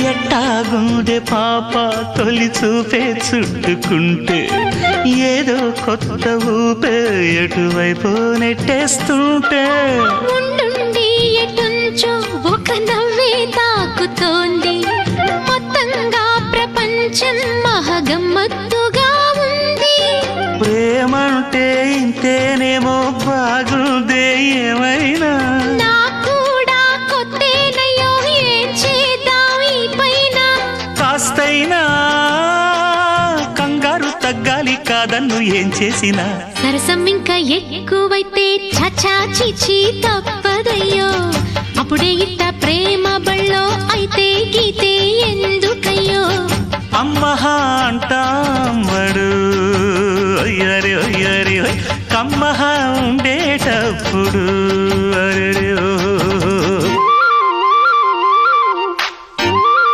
ఎట్టాగుండే పాప తొలి చూపే చుట్టుకుంటే ఏదో కొత్త ఊపే ఎటువైపు నెట్టేస్తుంటే ఉండుండి ఎటుంచో ఒక నవ్వే తాకుతోంది మొత్తంగా ప్రపంచం మహగమ్మత్తుగా ఉంది ప్రేమంటే ఇంతేనేమో బాగుందే ఏమైనా కాస్తైనా కంగారు తగ్గాలి కాదన్ను ఏం చేసినా సరసం ఇంకా ఎక్కువైతే చచా చిచి తప్పదయ్యో అప్పుడే ఇట్ట ప్రేమ బళ్ళో అయితే గీతే